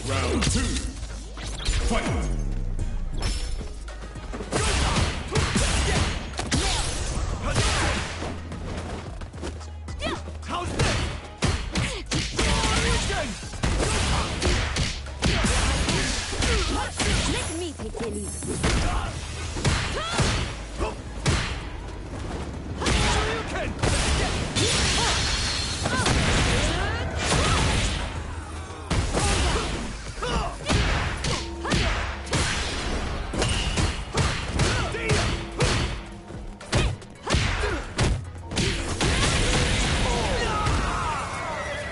Round 2. Fight! Let me take the lead.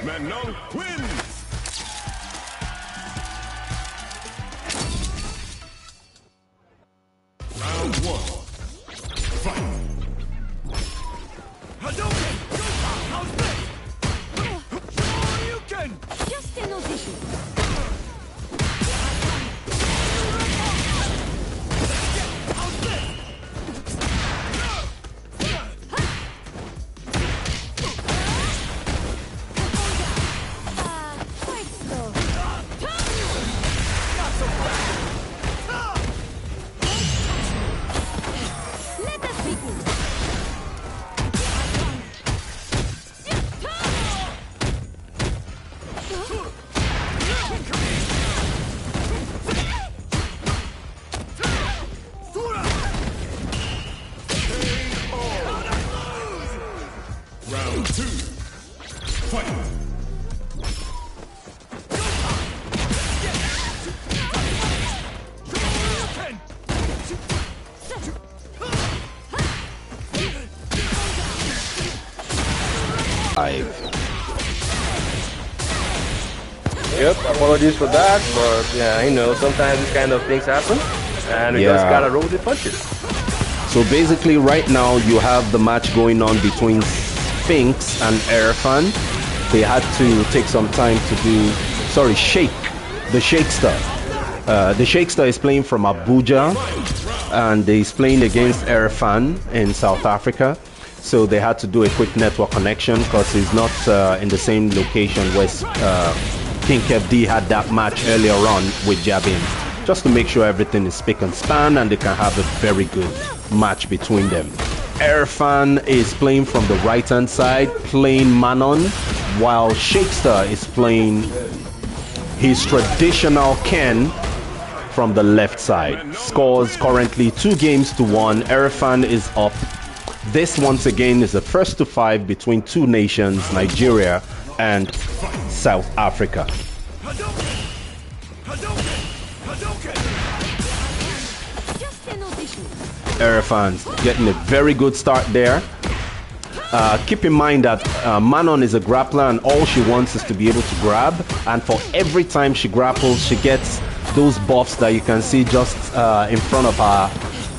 Manon wins! Round 1. Fight! Hadouken! How's this? Shoryuken! Just an audition. How's this? Quite slow. Let us begin. Round 2. Fight! Yep, apologies for that, but yeah, you know, sometimes these kind of things happen, and we just gotta roll the punches. So basically right now you have the match going on between Sphinx and Erfan. They had to take some time to do, Shake, the Shakester. The Shakester is playing from Abuja and he's playing against Erfan in South Africa. So they had to do a quick network connection because he's not in the same location where King FD had that match earlier on with Jabin, just to make sure everything is spick and span and they can have a very good match between them. Erfan is playing from the right hand side, playing Manon, while Shakester is playing his traditional Ken from the left side. Scores currently 2-1. Erfan is up. This once again is the first to 5 between two nations, Nigeria and South Africa. Just an audition. Erfan's getting a very good start there. Keep in mind that Manon is a grappler and all she wants is to be able to grab, and for every time she grapples she gets those buffs that you can see just in front of her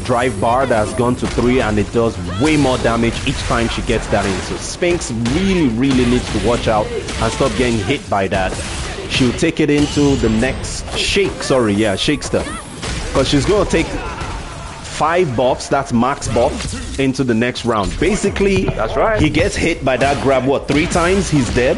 drive bar that has gone to 3, and it does way more damage each time she gets that in. So Sphinx really needs to watch out and stop getting hit by that. She'll take it into the next Shakester, because she's going to take 5 buffs, that's max buff, into the next round. Basically, That's right. he gets hit by that grab, 3 times, he's dead.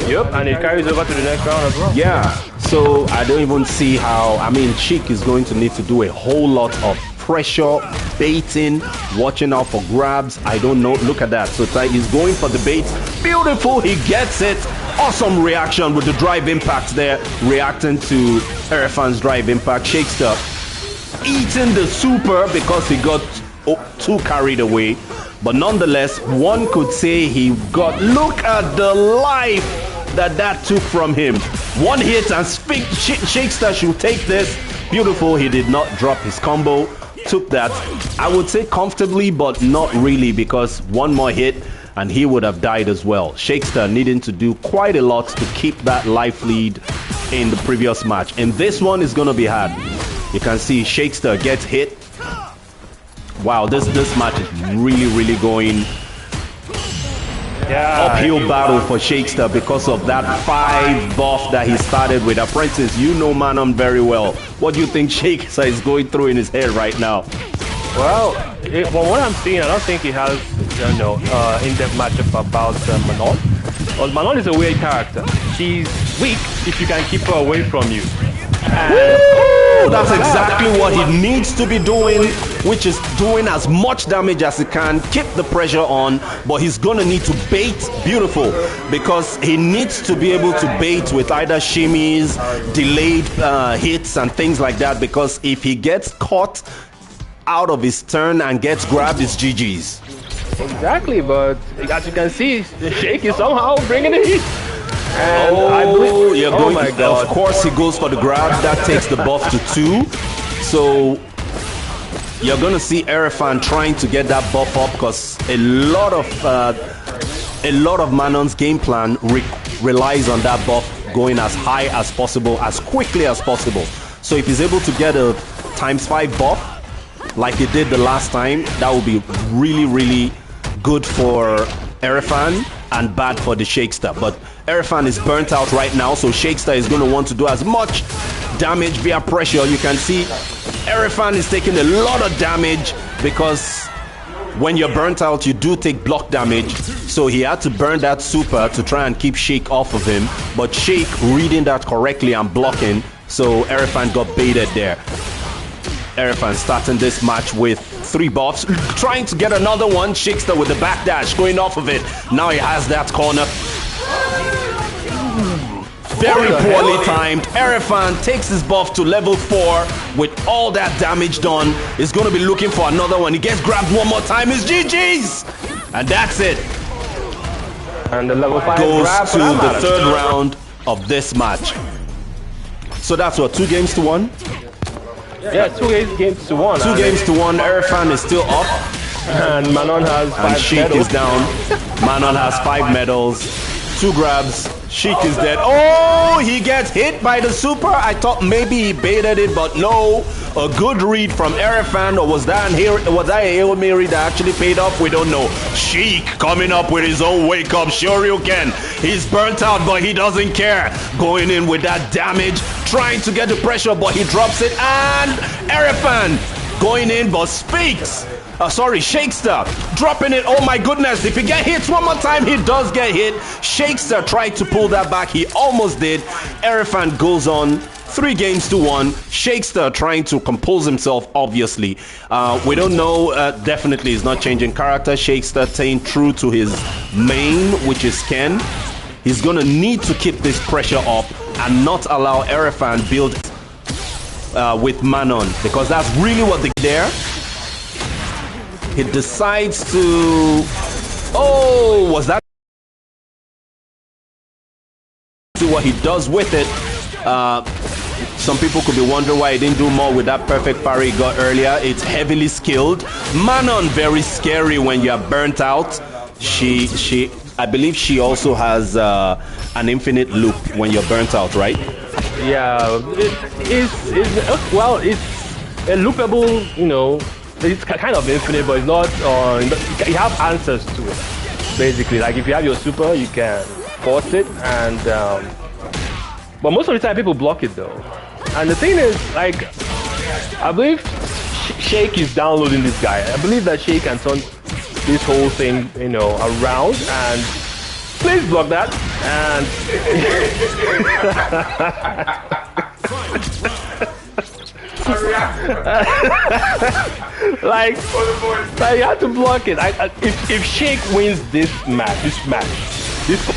Yep, and it carries over to the next round as well. Yeah, so I don't even see how, Sheik is going to need to do a whole lot of pressure, baiting, watching out for grabs. I don't know, look at that. So he's going for the bait. Beautiful, he gets it. Awesome reaction with the drive impact there, reacting to Erfan's drive impact. Shakester eating the super because he got too carried away. But nonetheless, one could say he got, look at the life that took from him. One hit and Shakester should take this. Beautiful, he did not drop his combo. Took that, I would say comfortably, but not really, because one more hit and he would have died as well. Shakester needing to do quite a lot to keep that life lead in the previous match. And this one is going to be hard. You can see Shakester gets hit. Wow, this match is really going uphill battle for Shakester because of that 5 buff that he started with. Apprentice, you know Manon very well. What do you think Shakester is going through in his head right now? Well, from what I'm seeing, I don't think he has, in-depth matchup about Manon. Well, Manon is a weird character. She's weak if you can keep her away from you. Ooh, that's exactly what he needs to be doing, which is doing as much damage as he can, keep the pressure on, but he's gonna need to bait beautiful, because he needs to be able to bait with either shimmies, delayed hits and things like that, because if he gets caught out of his turn and gets grabbed, it's GG's. Exactly, but as you can see, Shake is somehow bringing the heat. And My God. Of course, he goes for the grab. That takes the buff to 2. So you're going to see Erefan trying to get that buff up, because a lot of Manon's game plan relies on that buff going as high as possible, as quickly as possible. So if he's able to get a ×5 buff like he did the last time, that would be really, really good for Erefan and bad for the Shakestar. But Erefan is burnt out right now, so Shakestar is going to want to do as much damage via pressure. You can see Erefan is taking a lot of damage, because when you're burnt out, you do take block damage. So he had to burn that super to try and keep Shake off of him, but Shake reading that correctly and blocking, so Erefan got baited there. Erefan starting this match with 3 buffs, trying to get another one. Shakestar with the backdash going off of it. Now he has that corner. Very poorly timed. Erefan takes his buff to level 4 with all that damage done. He's going to be looking for another one. He gets grabbed one more time. It's GG's. And that's it. And the level 5 goes grab to the 3rd round of this match. So that's what, 2 games to 1? Yeah, 2 games to 1. 2 games to 1. Erefan is still up. And Manon has 5 Sheik medals. is down. Manon has 5 medals. 2 grabs. Sheik is dead. Oh, he gets hit by the super. I thought maybe he baited it, but no. A good read from Erefan, or was that a Hail Mary that actually paid off? We don't know. Sheik coming up with his own wake up. Sure you can. He's burnt out, but he doesn't care. Going in with that damage, trying to get the pressure, but he drops it. And Erefan going in, but speaks. Shakestar dropping it. Oh my goodness, if he get hit one more time, he does get hit. Shakestar tried to pull that back. He almost did. Erefan goes on 3 games to 1. Shakestar trying to compose himself, obviously. We don't know. Definitely he's not changing character. Shakestar staying true to his main, which is Ken. He's going to need to keep this pressure up and not allow Erefan build with Manon, because that's really what they there. He decides to... Oh, was that... See what he does with it. Some people could be wondering why he didn't do more with that perfect parry he got earlier. It's heavily skilled. Manon, very scary when you're burnt out. I believe she also has an infinite loop when you're burnt out, right? Yeah, it's a loopable, you know. It's kind of infinite, but it's not. You have answers to it, basically. Like if you have your super, you can force it, and but most of the time people block it though. And the thing is, like, I believe Shake is downloading this guy. I believe that Shake can turn this whole thing, you know, around. And please block that. And like you have to block it. If Shake wins this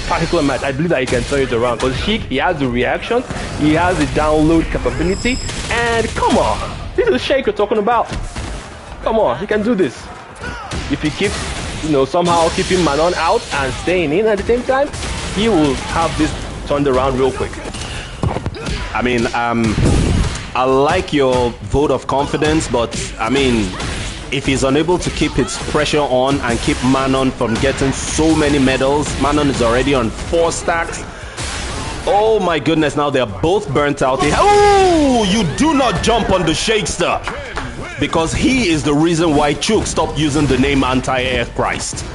particular match, I believe that he can turn it around, because Sheik, he has the reaction, he has the download capability, and come on, this is Sheik you're talking about. Come on, he can do this. If he keeps, you know, somehow keeping Manon out and staying in at the same time, he will have this turned around real quick. I mean, I like your vote of confidence, but I mean, if he's unable to keep his pressure on and keep Manon from getting so many medals, Manon is already on 4 stacks. Oh my goodness, now they're both burnt out. Oh, you do not jump on the Shakestar, because he is the reason why Chook stopped using the name Anti-Air Christ.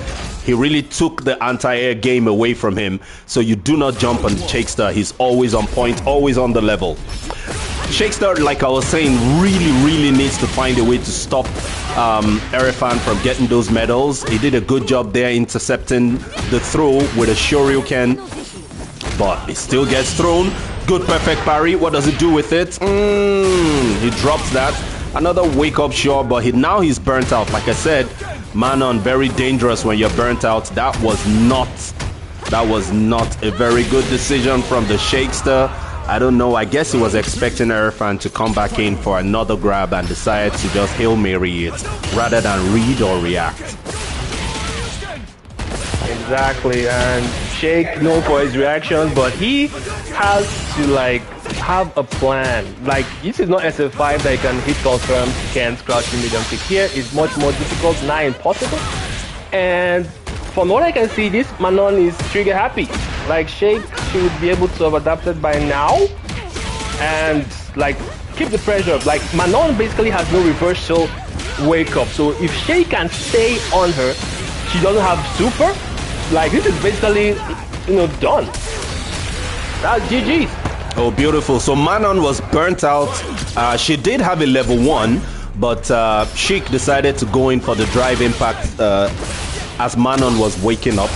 He really took the anti-air game away from him. So you do not jump on the Shakestar. He's always on point, always on the level. Shakestar, like I was saying, really needs to find a way to stop Erefan from getting those medals. He did a good job there intercepting the throw with a Shoryuken. but it still gets thrown. Good perfect parry. What does it do with it? He drops that. Another wake-up shot, but now he's burnt out. Like I said, Manon, very dangerous when you're burnt out. That was not a very good decision from the Shakester. I don't know. I guess he was expecting Erefan to come back in for another grab and decided to just Hail Mary it rather than read or react. Exactly, and Shake known for his reactions, but he has to like have a plan. Like this is not SF5 that you can hit confirm, can't crouch in medium kick. Here is much more difficult, not impossible. And from what I can see, this Manon is trigger happy. Like Shake should be able to have adapted by now and like keep the pressure up. Like Manon basically has no reversal wake up. So if Shake can stay on her, she doesn't have super. Like this is basically, done. That's GG's. Oh, beautiful. So Manon was burnt out. She did have a level 1, but Sheik decided to go in for the drive impact as Manon was waking up.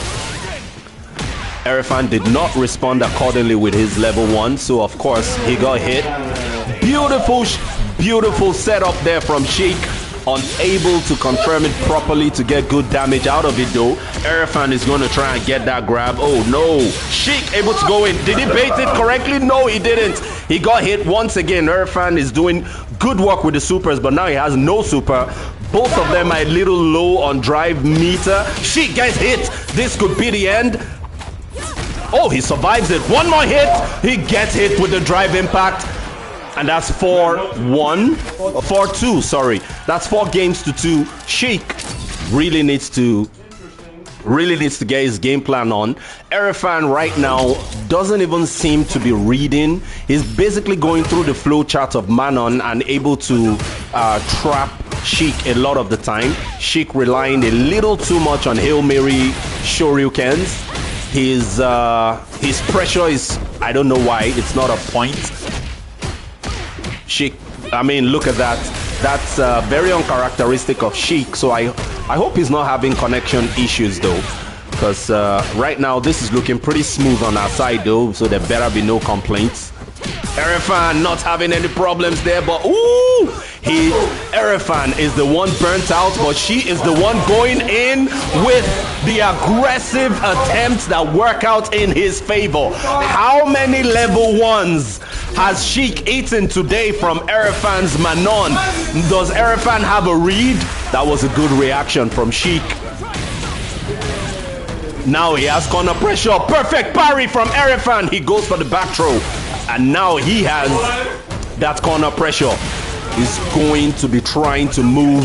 Erefan did not respond accordingly with his level 1, so of course he got hit. Beautiful setup there from Sheik. Unable to confirm it properly to get good damage out of it though. Erefan is going to try and get that grab. Oh no. Sheik able to go in. Did he bait it correctly? No, he didn't. He got hit once again. Erefan is doing good work with the supers, but now he has no super. Both of them are a little low on drive meter. Sheik gets hit. This could be the end. Oh, he survives it. One more hit. He gets hit with the drive impact. And that's 4-2, sorry. That's 4 games to 2. Sheik really needs to get his game plan on. Erefan right now doesn't even seem to be reading. He's basically going through the flow chart of Manon and able to trap Sheik a lot of the time. Sheik relying a little too much on Hail Mary Shoryukens. His pressure is, I don't know why, it's not a point. Sheik, I mean, look at that. That's very uncharacteristic of Sheik. So I hope he's not having connection issues though, because right now this is looking pretty smooth on our side though. So there better be no complaints. Erefan not having any problems there, but ooh, Erefan is the one burnt out, but she is the one going in with the aggressive attempts that work out in his favor. How many level 1s has Sheik eaten today from Erefan's Manon? Does Erefan have a read? That was a good reaction from Sheik. Now he has corner pressure. Perfect parry from Erefan. He goes for the back throw. And now he has that corner pressure. He's going to be trying to move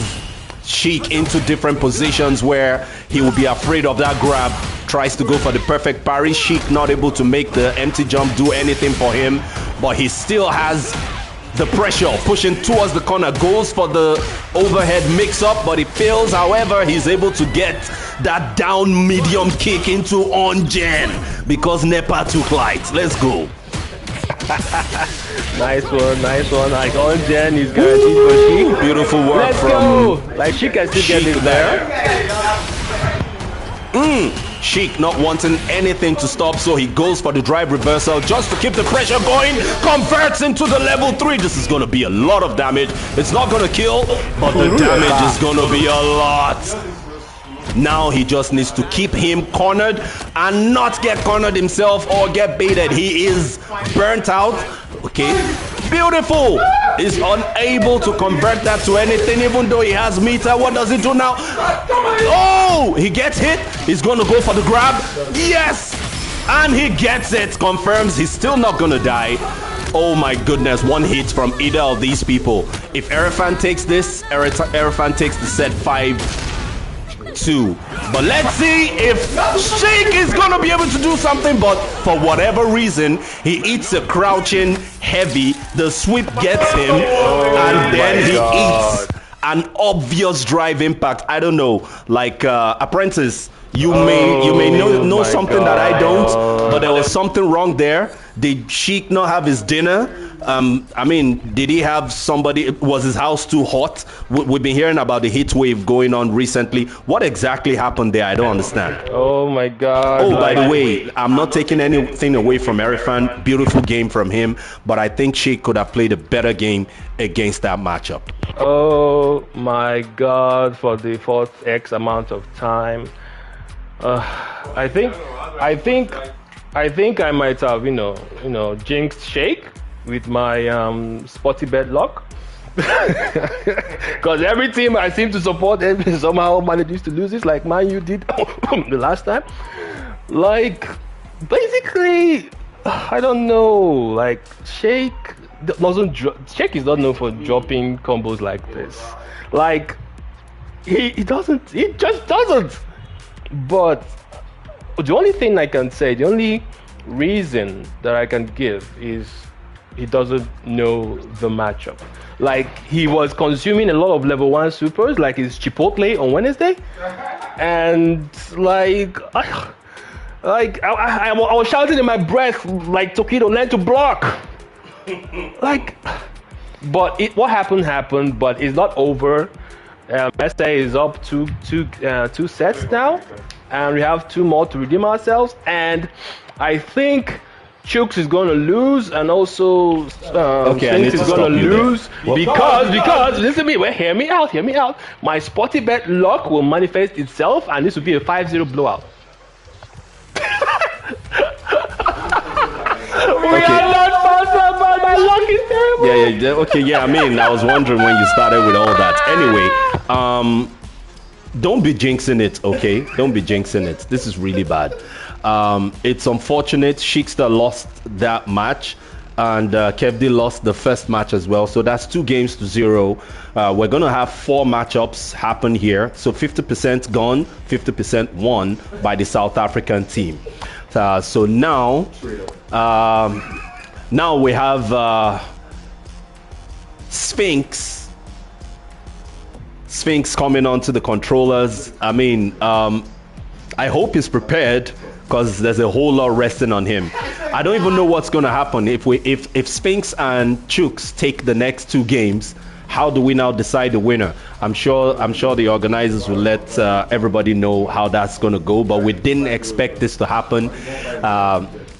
Sheik into different positions where he will be afraid of that grab. Tries to go for the perfect parry. Sheik not able to make the empty jump do anything for him, but he still has the pressure pushing towards the corner. Goes for the overhead mix-up, but he fails. However, he's able to get that down medium kick into Ongen because Nepa took light. Let's go. Nice one. Like Ongen is guaranteed for Sheik. Beautiful work. Let's from go. Like Sheik can still get it there. Sheik not wanting anything to stop, so he goes for the drive reversal just to keep the pressure going. Converts into the level 3. This is going to be a lot of damage. It's not going to kill, but the damage is going to be a lot. Now he just needs to keep him cornered and not get cornered himself or get baited. He is burnt out. Okay, beautiful. He's unable to convert that to anything, even though he has meter. What does he do now? Oh, he gets hit. He's going to go for the grab. Yes, and he gets it. Confirms he's still not going to die. Oh my goodness, one hit from either of these people. If Erefan takes this, Erefan takes the set 5-2. But let's see if Sheik is gonna be able to do something, but for whatever reason he eats a crouching heavy. The sweep gets him, and then he eats an obvious drive impact. I don't know, like Apprentice, you may know something that I don't, but there was something wrong there. Did Sheik not have his dinner? I mean, did he have somebody? Was his house too hot? We've been hearing about the heat wave going on recently. What exactly happened there? I don't understand. Oh my God. Oh, by the way, I'm not taking anything away from Erifan. Beautiful game from him, but I think Sheik could have played a better game against that matchup. Oh my God! For the fourth X amount of time, I think I might have jinxed Sheik with my sporty bet luck. Because every team I seem to support somehow manages to lose. This like Man U did the last time. Like basically, I don't know. Like Sheik is not known for dropping combos like this. Like he just doesn't. But the only thing I can say, the only reason that I can give is he doesn't know the matchup. Like he was consuming a lot of level 1 supers, like his Chipotle on Wednesday, and I was shouting in my breath like Tokido, learn to block. Like, but what happened. But it's not over. SA is up two sets now, and we have 2 more to redeem ourselves. And I think Chooks is going to lose, and also Sphinx is going to lose because listen to me. Well, hear me out. My sporty bet luck will manifest itself, and this will be a 5-0 blowout. We are not sponsored, but my luck is terrible. Yeah. Okay, yeah. I mean, I was wondering when you started with all that. Anyway, don't be jinxing it, okay? Don't be jinxing it. This is really bad. It's unfortunate. Sheikster lost that match, and Kevdi lost the first match as well. So that's 2-0. We're gonna have 4 matchups happen here. So 50% gone, 50% won by the South African team. So now we have Sphinx coming onto the controllers. I mean, I hope he's prepared, because there's a whole lot resting on him. I don't even know what's going to happen if Sphinx and Chooks take the next 2 games. How do we now decide the winner? I'm sure the organizers will let everybody know how that's going to go, but we didn't expect this to happen.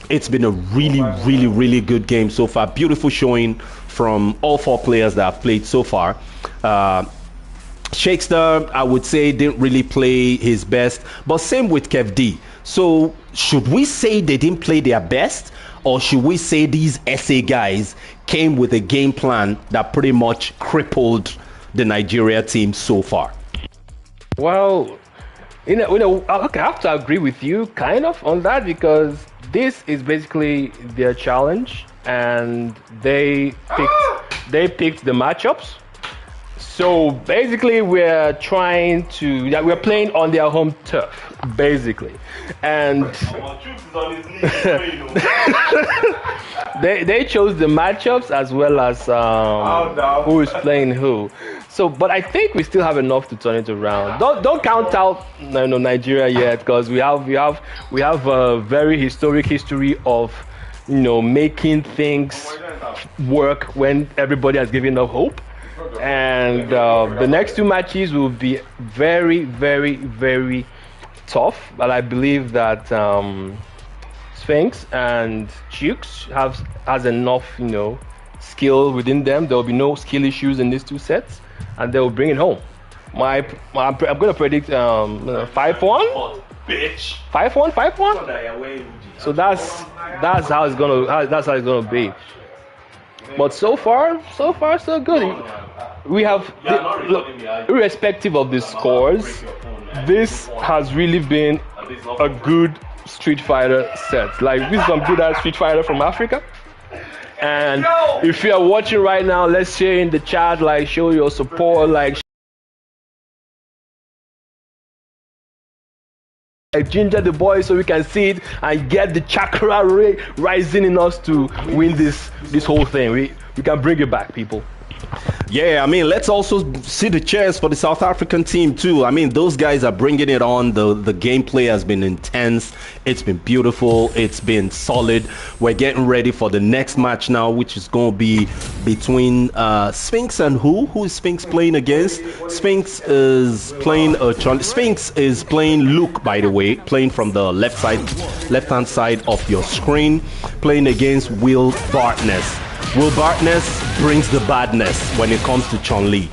It's been a really good game so far. Beautiful showing from all 4 players that have played so far. Shakespeare, I would say, didn't really play his best, but same with Kev D. So should we say they didn't play their best, or should we say these SA guys came with a game plan that pretty much crippled the Nigeria team so far? Well, okay, I have to agree with you kind of on that, because this is basically their challenge, and they picked the matchups. So basically, we're playing on their home turf, basically, and they chose the matchups as well as who is playing who. So, but I think we still have enough to turn it around. Don't count out Nigeria yet, because we have a very historic history of making things work when everybody has given up hope. And the next 2 matches will be very tough, but I believe that Sphinx and Chooks has enough skill within them. There will be no skill issues in these 2 sets, and they will bring it home. I'm gonna predict 5-1. Bitch. 5-1, 5-1. So that's how it's gonna be. But so far so good. We have, irrespective of the scores, this has really been a good Street Fighter set. Like, this is some good Street Fighter from Africa. And if you are watching right now, let's share in the chat, like, show your support, like ginger the boys so we can see it and get the chakra rising in us to win this whole thing. We can bring it back, people. Yeah, I mean, let's also see the cheers for the South African team too. I mean, those guys are bringing it on. The gameplay has been intense. It's been beautiful. It's been solid. We're getting ready for the next match now, which is going to be between Sphinx and who? Who is Sphinx playing against? Sphinx is playing Sphinx is playing Luke, by the way, playing from the left-hand side of your screen, playing against Will Bartness. Will Bartness brings the badness when it comes to Chun-Li.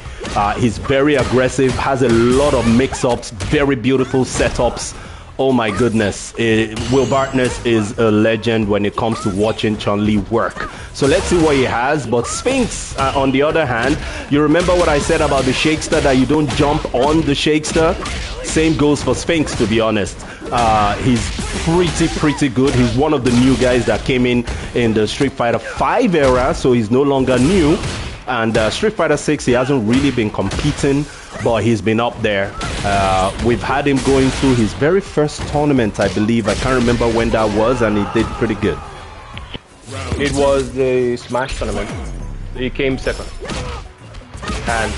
He's very aggressive, has a lot of mix-ups, very beautiful setups. Oh my goodness, Will Bartness is a legend when it comes to watching Chun-Li work. So let's see what he has. But Sphinx, on the other hand, you remember what I said about the Shakester, that you don't jump on the Shakester? Same goes for Sphinx, to be honest. He's pretty good. He's one of the new guys that came in the Street Fighter 5 era, so he's no longer new. And Street Fighter 6, he hasn't really been competing, but he's been up there. We've had him going through his very first tournament, I believe. I can't remember when that was, and he did pretty good. It was the Smash tournament. He came second. And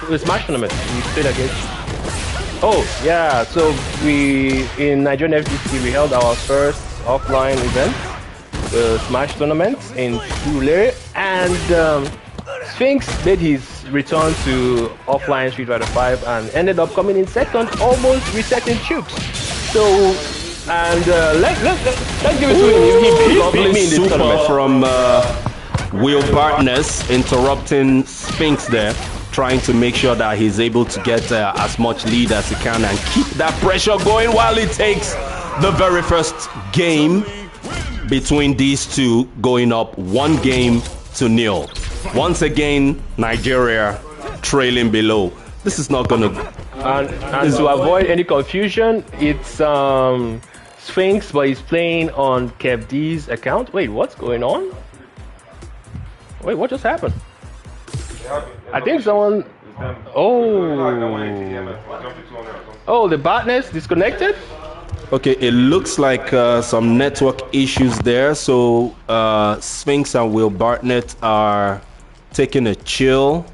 the Smash tournament, we played against. Oh, yeah, so in Nigerian FTC, we held our first offline event, the Smash tournament in Tule, and Sphinx made his return to offline Street Fighter 5 and ended up coming in second, almost resetting Chooks. So, and let's give it to him. He beat me in this tournament. From Will Bartness interrupting Sphinx there, trying to make sure that he's able to get as much lead as he can and keep that pressure going while he takes the very first game between these two, going up 1-0. Once again, Nigeria trailing below. This is not gonna. And to avoid any confusion, it's Sphinx, but he's playing on Kev D's account. Wait, what's going on? Wait, what just happened? I think someone. Oh, the botness disconnected. Okay, it looks like some network issues there. So Sphinx and Will Bartnett are taking a chill.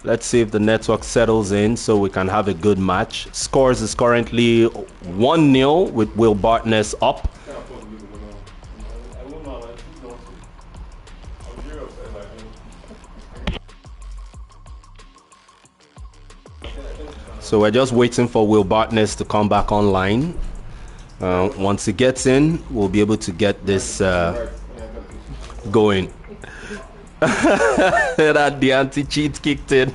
Let's see if the network settles in so we can have a good match. Scores is currently 1-0 with Will Bartnett up. So we're just waiting for Will Bartness to come back online. Once he gets in, we'll be able to get this going. That the anti-cheat kicked in.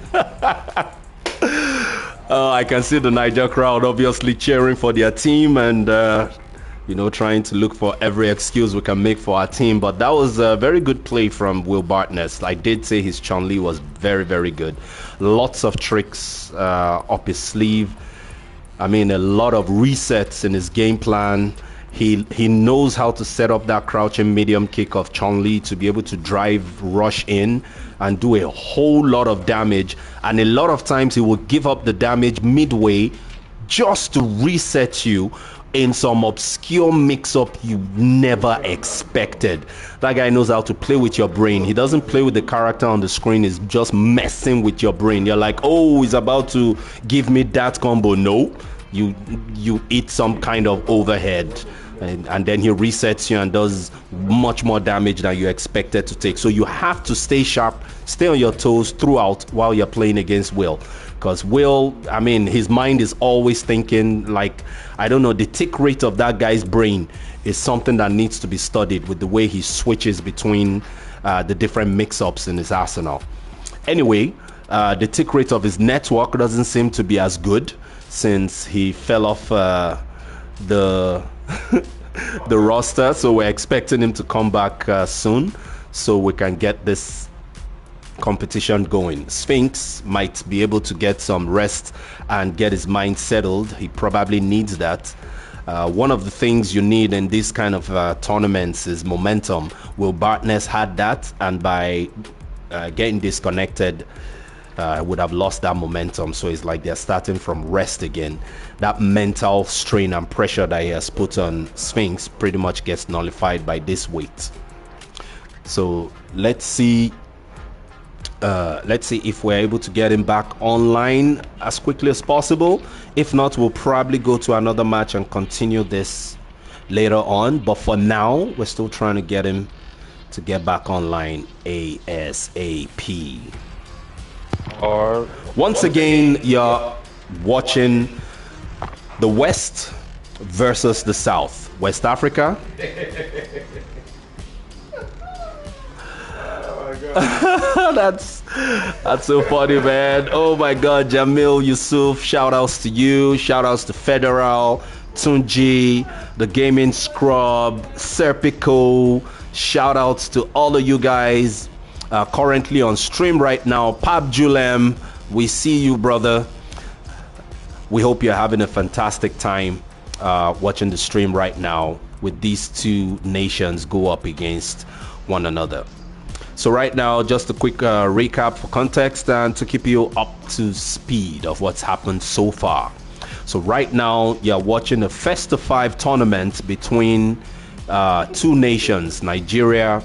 I can see the Niger crowd obviously cheering for their team and trying to look for every excuse we can make for our team. But that was a very good play from Will Bartness. I did say his Chun-Li was very, very good. Lots of tricks up his sleeve. I mean, a lot of resets in his game plan. He knows how to set up that crouching medium kick of Chun-Li to be able to drive rush in and do a whole lot of damage. And a lot of times he will give up the damage midway just to reset you in some obscure mix-up you never expected. That guy knows how to play with your brain. He doesn't play with the character on the screen. He's just messing with your brain. You're like, oh, he's about to give me that combo. No, you eat some kind of overhead. And then he resets you and does much more damage than you expected to take. So you have to stay sharp, stay on your toes throughout while you're playing against Will. Because Will, I mean, his mind is always thinking, like, I don't know, the tick rate of that guy's brain is something that needs to be studied with the way he switches between the different mix-ups in his arsenal. Anyway, the tick rate of his network doesn't seem to be as good since he fell off the the roster, so we're expecting him to come back soon so we can get this competition going. Sphinx might be able to get some rest and get his mind settled. He probably needs that. One of the things you need in these kind of tournaments is momentum. Will Bartness had that, and by getting disconnected would have lost that momentum. So it's like they're starting from rest again. That mental strain and pressure that he has put on Sphinx pretty much gets nullified by this weight. So let's see let's see if we're able to get him back online as quickly as possible. If not, we'll probably go to another match and continue this later on. But for now, we're still trying to get him to get back online ASAP. Or Once again, you're watching the West versus the South. West Africa. That's so funny, man. Oh my God, Jamil Yusuf, shout outs to you. Shout outs to Federal, Tunji, the Gaming Scrub, Serpico. Shout outs to all of you guys currently on stream right now. Pap Julem, we see you, brother. We hope you're having a fantastic time watching the stream right now with these two nations go up against one another. So right now, just a quick recap for context and to keep you up to speed of what's happened so far. So right now, you're watching a FT5 tournament between two nations, Nigeria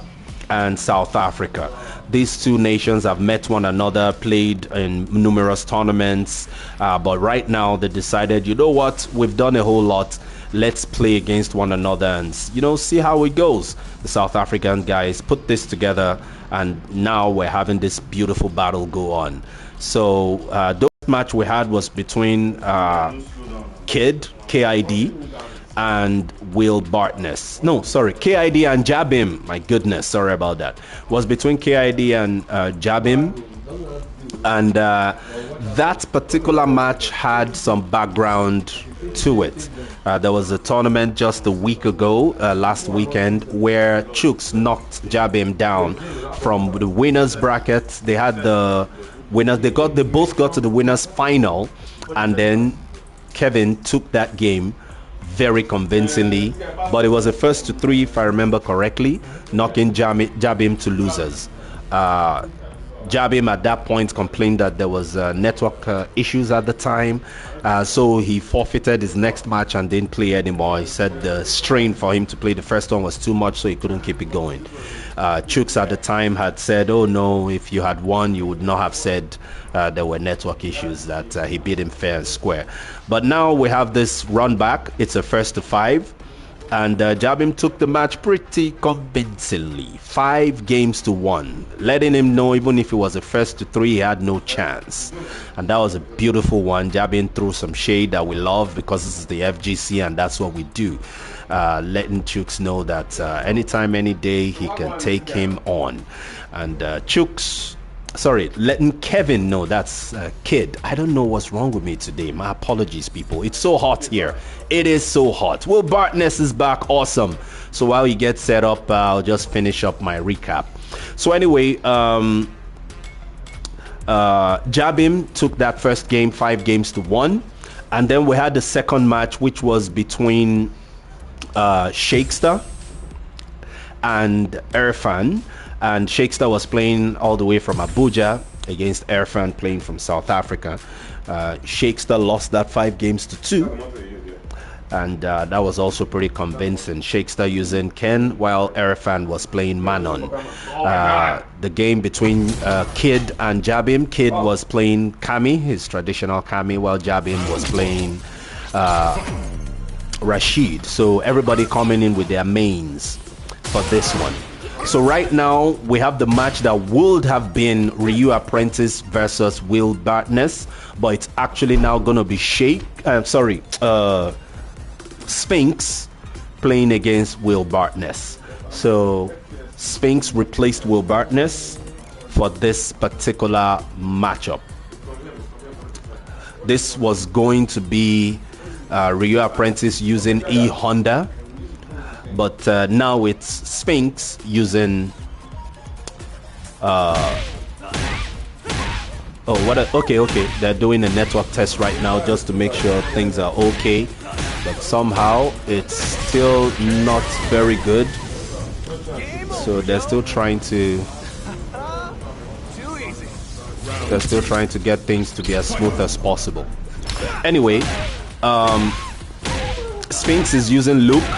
and South Africa. These two nations have met one another, played in numerous tournaments, but right now they decided, you know what, we've done a whole lot. Let's play against one another and, you know, see how it goes. The South African guys put this together, and now we're having this beautiful battle go on. So the match we had was between KID and Will Bartness. No, sorry, KID and Jabim. My goodness, sorry about that. Was between KID and Jabim. And that particular match had some background to it. There was a tournament just a week ago, last weekend, where Chooks knocked Jabim down from the winners bracket. They had the winners. They both got to the winners final, and then Kevin took that game very convincingly. But it was a first to three, if I remember correctly, knocking Jabim to losers. Jabim at that point complained that there was network issues at the time, so he forfeited his next match and didn't play anymore. He said the strain for him to play the first one was too much, so he couldn't keep it going. Chooks at the time had said, oh no, if you had won, you would not have said there were network issues, that he beat him fair and square. But now we have this run back. It's a FT5. And Jabim took the match pretty convincingly, 5-1, letting him know even if it was a first to three, he had no chance. And that was a beautiful one. Jabim threw some shade that we love because this is the FGC and that's what we do. Letting Chooks know that anytime, any day, he can take him on. And letting Kevin know, that's KID. I don't know what's wrong with me today. My apologies, people. It's so hot here. It is so hot. Will Bartness is back. Awesome. So while he gets set up, I'll just finish up my recap. So anyway, Jabim took that first game 5-1, and then we had the second match, which was between Shakespeare and Irfan. And Shakespeare was playing all the way from Abuja against Irfan playing from South Africa. Shakespeare lost that 5-2. And that was also pretty convincing. Shakespeare using Ken while Irfan was playing Manon. The game between KID and Jabim. KID was playing Kami, his traditional Kami, while Jabim was playing Rashid. So everybody coming in with their mains for this one. So right now we have the match that would have been Ryu Apprentice versus Will Bartness, but it's actually now gonna be Sphinx playing against Will Bartness. So Sphinx replaced Will Bartness for this particular matchup. This was going to be Ryu Apprentice using E Honda, but now it's Sphinx using okay, they're doing a network test right now just to make sure things are okay, but somehow it's still not very good, so they're still trying to get things to be as smooth as possible. Anyway, Sphinx is using Luke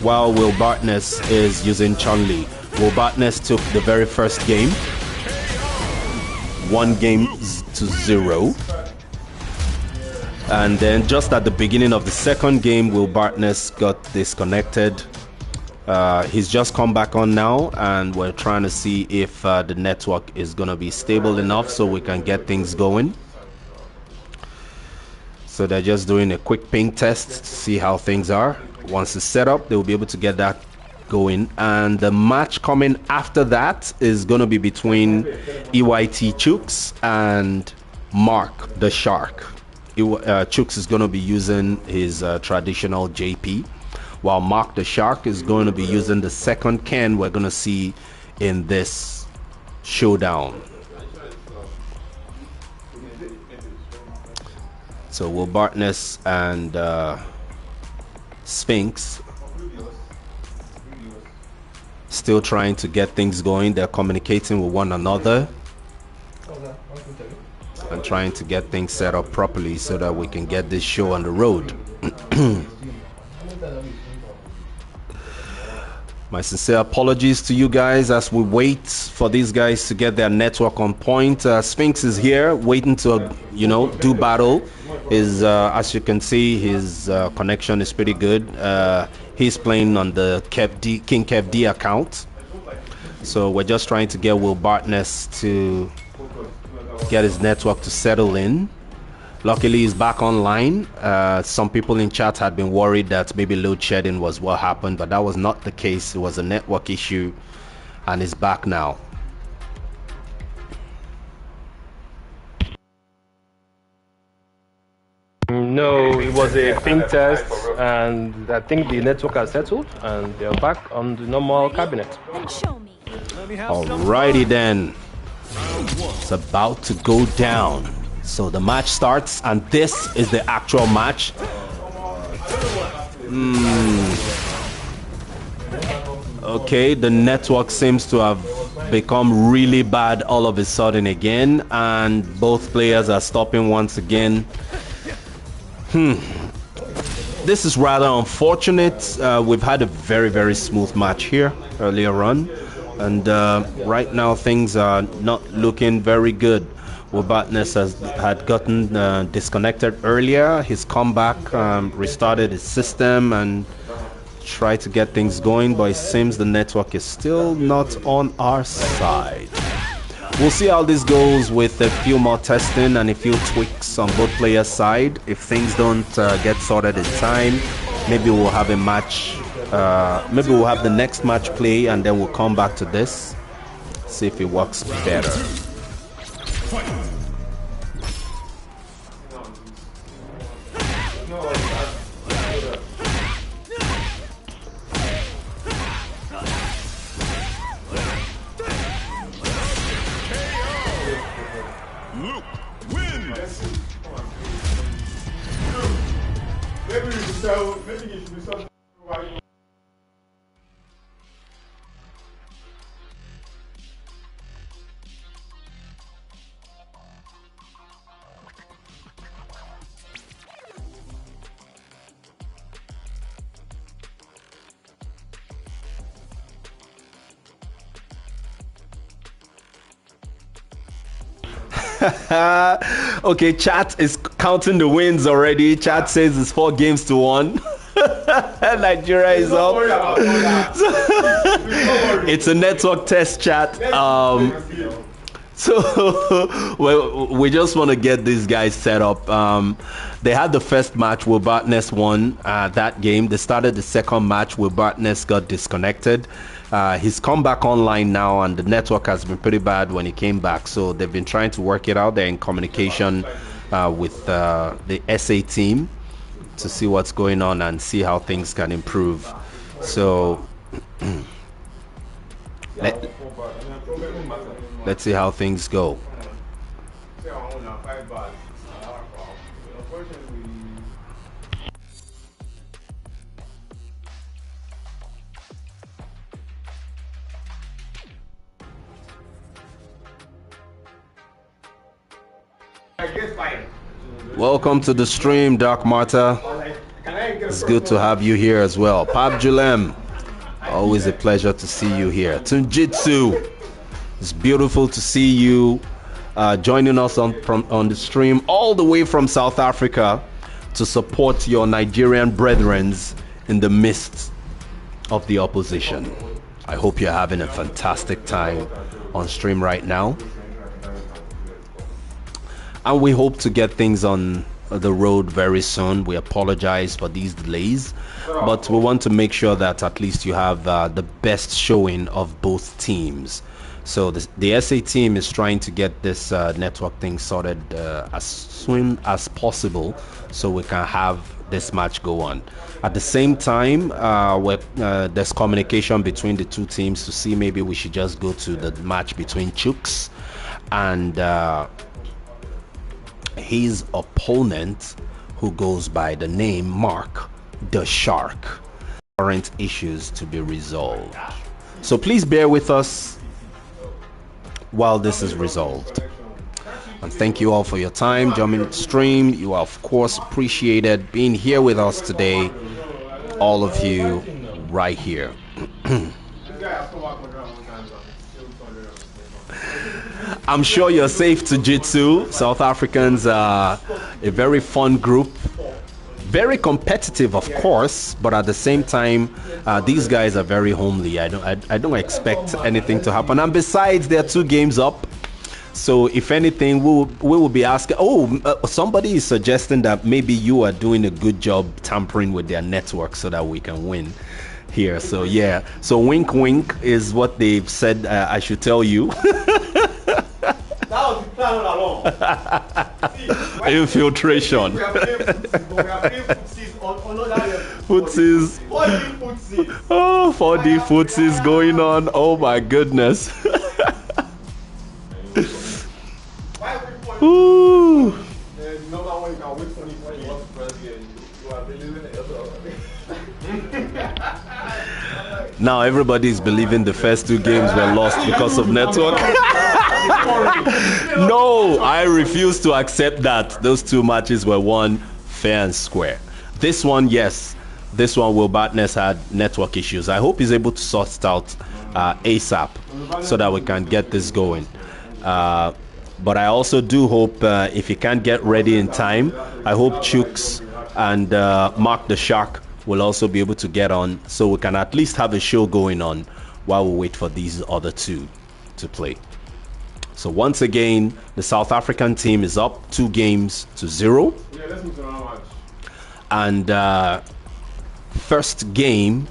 while Will Bartness is using Chun-Li. Will Bartness took the very first game 1-0. And then just at the beginning of the second game, Will Bartness got disconnected. He's just come back on now, and we're trying to see if the network is going to be stable enough so we can get things going. So they're just doing a quick ping test to see how things are. Once it's set up, they'll be able to get that going. And the match coming after that is going to be between EYT Chooks and Mark the Shark. Chooks is going to be using his traditional JP, while Mark the Shark is going to be using the second Ken we're going to see in this showdown. So Will Bartness and Sphinx still trying to get things going. They're communicating with one another and trying to get things set up properly so that we can get this show on the road. My sincere apologies to you guys as we wait for these guys to get their network on point. Sphinx is here waiting to, do battle. As you can see, his connection is pretty good. He's playing on the King Kev D account. So we're just trying to get Will Bartness to get his network to settle in. Luckily, he's back online. Some people in chat had been worried that maybe load shedding was what happened, but that was not the case. It was a network issue, and he's back now. No, it was a ping test, and I think the network has settled, and they're back on the normal cabinet. And show me. Alrighty then. It's about to go down. So the match starts, and this is the actual match. Okay, the network seems to have become really bad all of a sudden again, and both players are stopping once again. This is rather unfortunate. We've had a very, very smooth match here earlier on, and right now things are not looking very good. Will Bartness had gotten disconnected earlier. He's come back, restarted his system, and tried to get things going, but it seems the network is still not on our side. We'll see how this goes with a few more testing and a few tweaks on both players' side. If things don't get sorted in time, maybe we'll have a match. Maybe we'll have the next match play, and then we'll come back to this, see if it works better. Okay, chat is counting the wins already. Chat says it's 4 games to 1. Nigeria is up. It's a network test, chat. So we just want to get these guys set up. They had the first match where Bartness won that game. They started the second match where Bartness got disconnected. He's come back online now, and the network has been pretty bad when he came back. So they've been trying to work it out. They're in communication with the SA team to see what's going on and see how things can improve. So let's see how things go. Welcome to the stream, Dark Marta. It's good to have you here as well. Pab Julem, always a pleasure to see you here. Tunjitsu, it's beautiful to see you. joining us on the stream all the way from South Africa to support your Nigerian brethren in the midst of the opposition. I hope you're having a fantastic time on stream right now. And we hope to get things on the road very soon. We apologize for these delays, but we want to make sure that at least you have the best showing of both teams. So the SA team is trying to get this network thing sorted as soon as possible so we can have this match go on. At the same time, there's communication between the two teams to see maybe we should just go to the match between Chooks and his opponent, who goes by the name Mark the Shark. Current issues to be resolved. So please bear with us while this is resolved. And thank you all for your time joining the stream. You are of course appreciated being here with us today, all of you right here. I'm sure you're safe to Jitsu. South Africans are a very fun group, very competitive of course, but at the same time these guys are very homely. I don't expect anything to happen, and besides there are 2 games up, so if anything we will be asking. Somebody is suggesting that maybe you are doing a good job tampering with their network so that we can win here. So yeah, so wink wink is what they've said. I should tell you. Infiltration. Footsies. Oh, 4D footsies going on. Oh my goodness. Ooh. Now everybody's believing the first 2 games were lost because of network. No, I refuse to accept that. Those 2 matches were won fair and square. This one, yes, this one Will Bartness had network issues. I hope he's able to sort it out ASAP so that we can get this going. But I also do hope if he can't get ready in time, I hope Chooks and Mark the Shark will also be able to get on so we can at least have a show going on while we wait for these other 2 to play. So once again, the South African team is up 2-0. Yeah, let's move to another match. And first game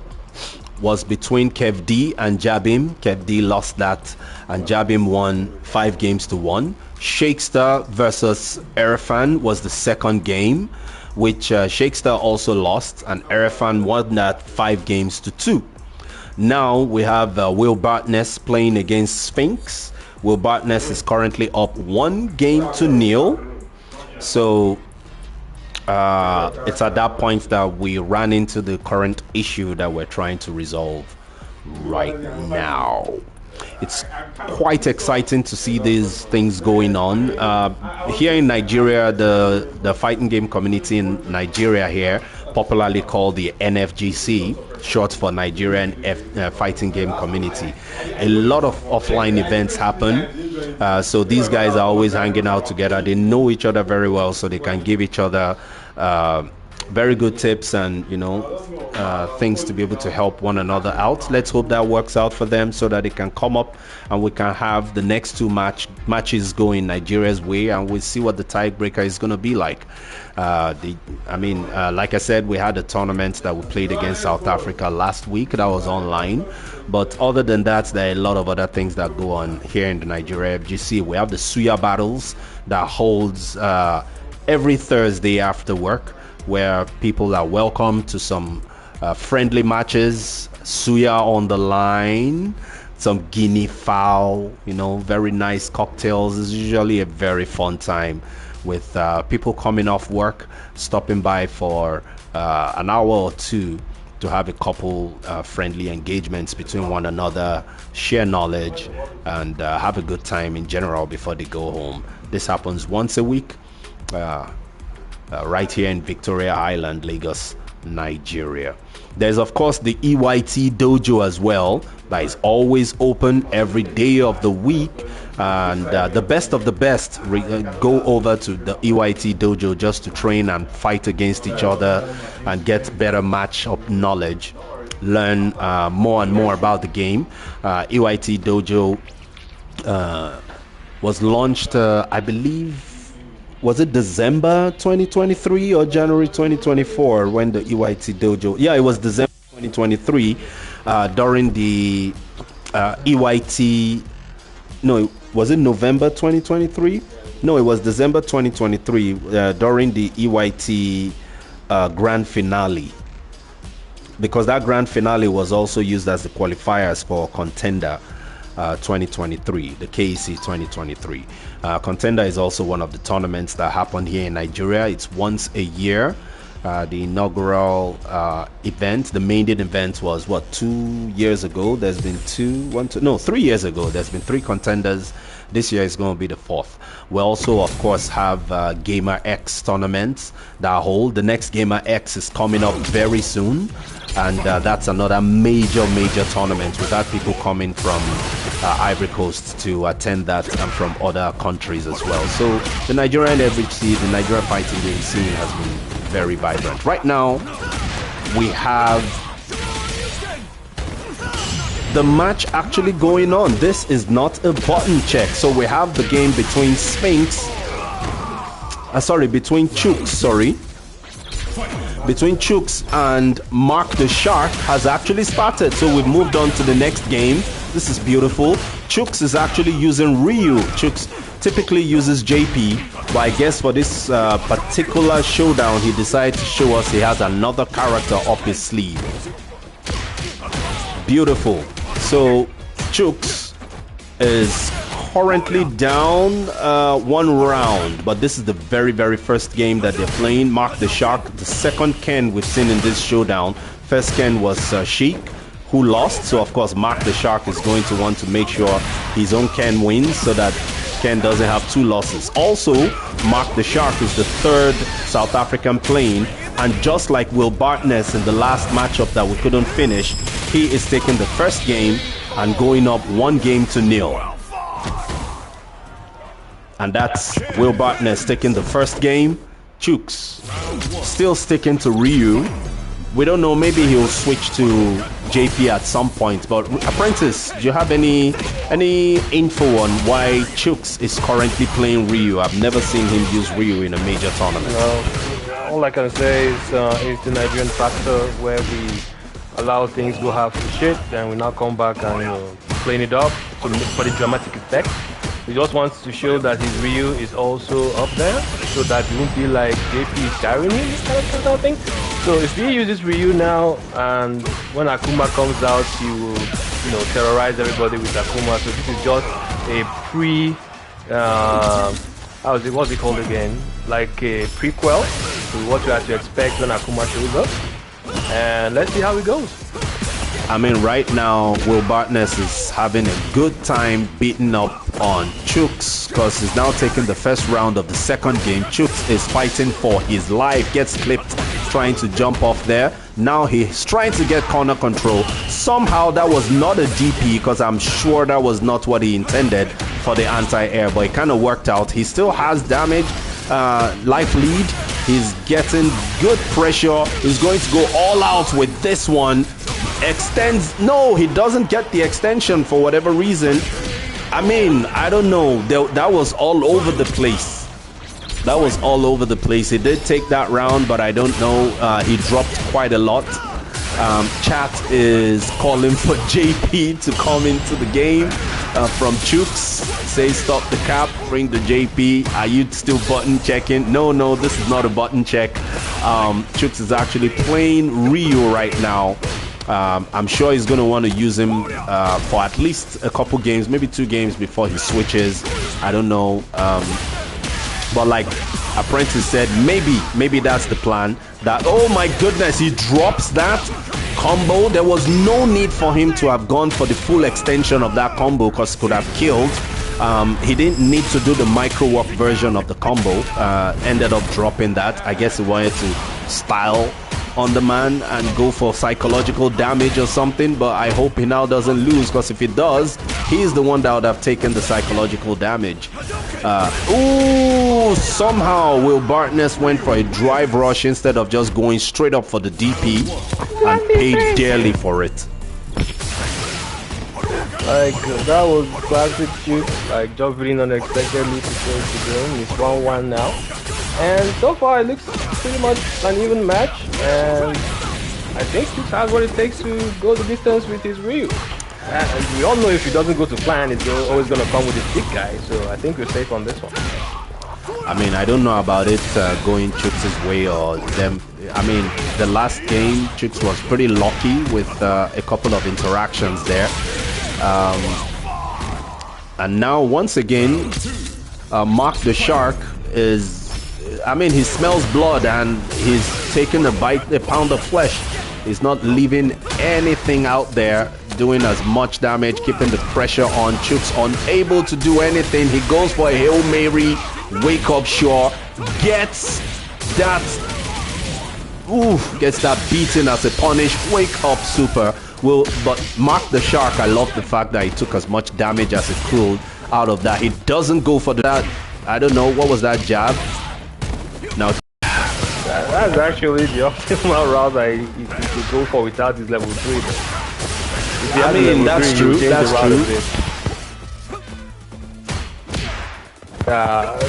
was between Kev D and Jabim. Kev D lost that and Jabim won 5-1. Shakespeare versus Erefan was the second game, which Shakespeare also lost, and Erefan won that 5-2. Now we have Will Bartness playing against Sphinx. Will Bartness is currently up 1-0. So it's at that point that we ran into the current issue that we're trying to resolve right now. It's quite exciting to see these things going on. Here in Nigeria, the fighting game community in Nigeria here, popularly called the NFGC, short for Nigerian Fighting Game Community. A lot of offline events happen. So these guys are always hanging out together. They know each other very well, so they can give each other very good tips and things to be able to help one another out. Let's hope that works out for them so that they can come up and we can have the next 2 matches going Nigeria's way, and we'll see what the tiebreaker is going to be like. Like I said, we had a tournament that we played against South Africa last week that was online, but other than that, there are a lot of other things that go on here in the Nigeria FGC. We have the Suya battles that holds every Thursday after work, where people are welcome to some friendly matches, Suya on the line, some guinea fowl, very nice cocktails. It's usually a very fun time with people coming off work, stopping by for an hour or 2 to have a couple friendly engagements between one another, share knowledge, and have a good time in general before they go home. This happens once a week right here in Victoria Island, Lagos, Nigeria. There's of course the EYT dojo as well, that is always open every day of the week And the best of the best go over to the EYT dojo just to train and fight against each other and get better match-up knowledge, learn more and more about the game. EYT dojo was launched, I believe, was it December 2023 or January 2024 when the EYT dojo? Yeah, it was December 2023 during the EYT. No, was it November 2023? No, it was December 2023 during the EYT grand finale, because that grand finale was also used as the qualifiers for Contender 2023, the KEC 2023. Contender is also one of the tournaments that happen here in Nigeria. It's once a year. The inaugural event, the main event, was what, 2 years ago? There's been 3 years ago. There's been 3 contenders. This year is going to be the 4th. We also, of course, have Gamer X tournaments that hold. The next Gamer X is coming up very soon, and that's another major tournament. We've had people coming from Ivory Coast to attend that, and from other countries as well. So the Nigerian FHC, the Nigerian fighting game scene, has been very vibrant. Right now, we have the match actually going on. This is not a button check. So we have the game between between Chooks and Mark the Shark has actually started. So we've moved on to the next game. This is beautiful. Chooks is actually using Ryu. Chooks typically uses JP, but I guess for this particular showdown, he decided to show us he has another character up his sleeve. Beautiful. So Chooks is currently down 1 round, but this is the very first game that they're playing. Mark the Shark, the second Ken we've seen in this showdown. First Ken was Sheik, who lost, so of course Mark the Shark is going to want to make sure his own Ken wins so that Ken doesn't have 2 losses. Also, Mark the Shark is the 3rd South African playing, and just like Will Bartness in the last matchup that we couldn't finish, he is taking the first game and going up 1-0. And that's Will Bartness taking the first game. Chooks still sticking to Ryu. We don't know, maybe he'll switch to JP at some point. But Apprentice, do you have any info on why Chooks is currently playing Ryu? I've never seen him use Ryu in a major tournament. No, all I can say is the Nigerian factor, where we allow things go half to shit, and we now come back and clean it up for the dramatic effect. He just wants to show that his Ryu is also up there, so that it won't be like JP is carrying him, this kind of thing. So if he uses Ryu now, and when Akuma comes out, he will, terrorize everybody with Akuma. So this is just a what's it called again? Like a prequel to what you have to expect when Akuma shows up. And let's see how it goes. I mean, right now, Will Bartness is having a good time beating up on Chooks, because he's now taking the first round of the second game. Chooks is fighting for his life, gets clipped trying to jump off there. Now he's trying to get corner control. Somehow that was not a DP, because I'm sure that was not what he intended for the anti-air, but it kind of worked out. He still has damage, life lead. He's getting good pressure. He's going to go all out with this one. Extends. No, he doesn't get the extension for whatever reason. I mean, I don't know. That was all over the place. That was all over the place. He did take that round, but I don't know. He dropped quite a lot. Chat is calling for JP to come into the game from Chooks. Say stop the cap, bring the JP. Are you still button checking? No, this is not a button check. Chooks is actually playing Ryu right now. I'm sure he's going to want to use him for at least a couple games, maybe 2 games before he switches. I don't know. But like Apprentice said, maybe that's the plan. That, oh my goodness, he drops that combo. There was no need for him to have gone for the full extension of that combo, because he could have killed. He didn't need to do the micro walk version of the combo. Ended up dropping that. I guess he wanted to style on the man and go for psychological damage or something, but I hope he now doesn't lose, because if he does, he's the one that would have taken the psychological damage. Ooh, somehow Will Bartness went for a drive rush instead of just going straight up for the DP and paid dearly for it. Like, that was classic shoot, like jumping unexpectedly to close the game. It's 1-1 now. And so far it looks pretty much an even match, and I think Chooks has what it takes to go the distance with his Ryu. And we all know if he doesn't go to plan, it's always going to come with his big guy, so I think we're safe on this one. I mean, I don't know about it going Chooks' way or them. I mean, the last game, Chooks was pretty lucky with a couple of interactions there. And now, once again, Mark the Shark is... I mean, he smells blood and he's taking a pound of flesh. He's not leaving anything out there, doing as much damage, keeping the pressure on. Chooks unable to do anything. He goes for a Hail Mary, wake up Shaw, gets that beating as a punish, wake up super. But Mark the Shark, I love the fact that he took as much damage as he could out of that. He doesn't go for that, I don't know, what was that jab? Now that's actually the optimal route that he could go for without his level 3. I mean, that's true. That's true.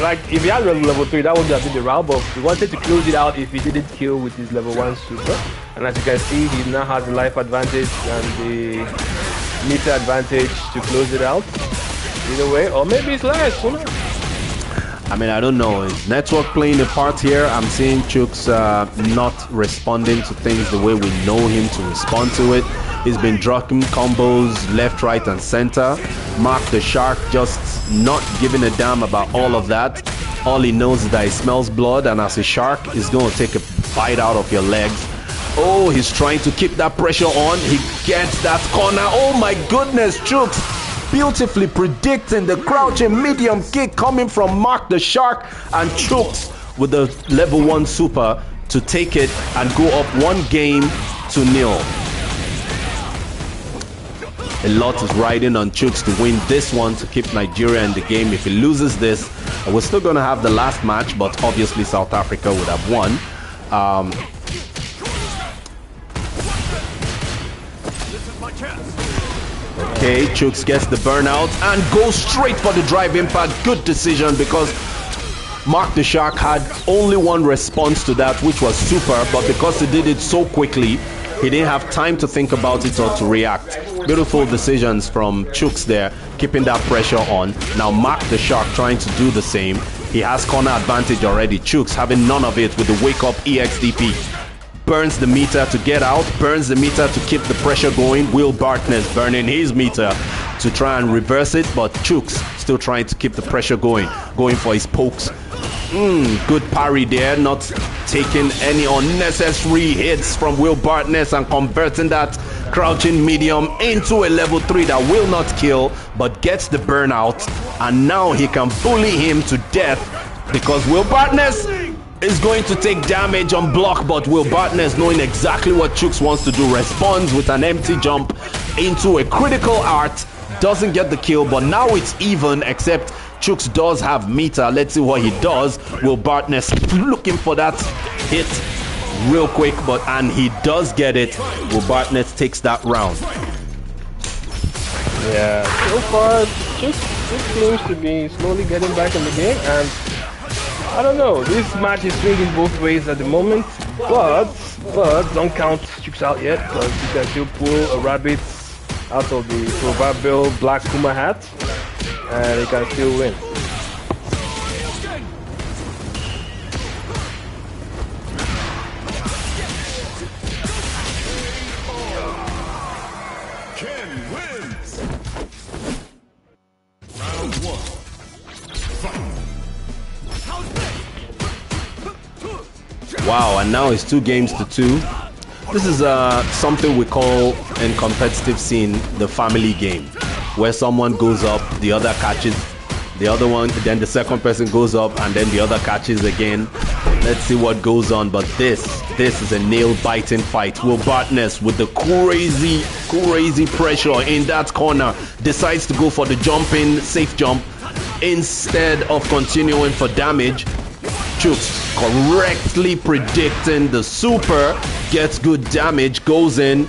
Like, if he had level 3, that would have been the route, but he wanted to close it out if he didn't kill with his level 1 super. And as you can see, he now has the life advantage and the meter advantage to close it out. Either way, or maybe it's less, who knows? I mean, I don't know. Is network playing a part here? I'm seeing Chooks not responding to things the way we know him to respond to it. He's been dropping combos left, right, and center. Mark the Shark just not giving a damn about all of that. All he knows is that he smells blood, and as a shark, he's going to take a bite out of your legs. Oh, he's trying to keep that pressure on. He gets that corner. Oh my goodness, Chooks beautifully predicting the crouching medium kick coming from Mark the Shark, and Chooks with the level 1 super to take it and go up 1-0. A lot is riding on Chooks to win this one to keep Nigeria in the game. If he loses this, we're still going to have the last match, but obviously South Africa would have won. Okay, Chooks gets the burnout and goes straight for the drive impact. Good decision, because Mark the Shark had only one response to that, which was super, but because he did it so quickly, he didn't have time to think about it or to react. Beautiful decisions from Chooks there, keeping that pressure on. Now Mark the Shark trying to do the same. He has corner advantage already. Chooks having none of it with the wake up EXDP. Burns the meter to get out, burns the meter to keep the pressure going. Will Bartness burning his meter to try and reverse it, but Chooks still trying to keep the pressure going for his pokes. Good parry there, not taking any unnecessary hits from Will Bartness and converting that crouching medium into a level 3 that will not kill, but gets the burnout, and now he can bully him to death because Will Bartness is going to take damage on block, but Will Bartness, knowing exactly what Chooks wants to do, responds with an empty jump into a critical art. Doesn't get the kill, but now it's even, except Chooks does have meter. Let's see what he does. Will Bartness looking for that hit real quick, and he does get it. Will Bartness takes that round. Yeah, so far Chooks seems to be slowly getting back in the game, and I don't know, this match is swinging both ways at the moment, but don't count Chooks out yet, because you can still pull a rabbit out of the proverbial black Kuma hat, and he can still win. Ken wins. Round 1. Fight. Wow, and now it's 2-2. This is something we call in competitive scene the family game, where someone goes up, the other catches the other one, then the second person goes up, and then the other catches again. Let's see what goes on, but this is a nail-biting fight. Will Bartness, with the crazy pressure in that corner, decides to go for the jump-in, safe jump, instead of continuing for damage. Chooks correctly predicting the super, gets good damage, goes in,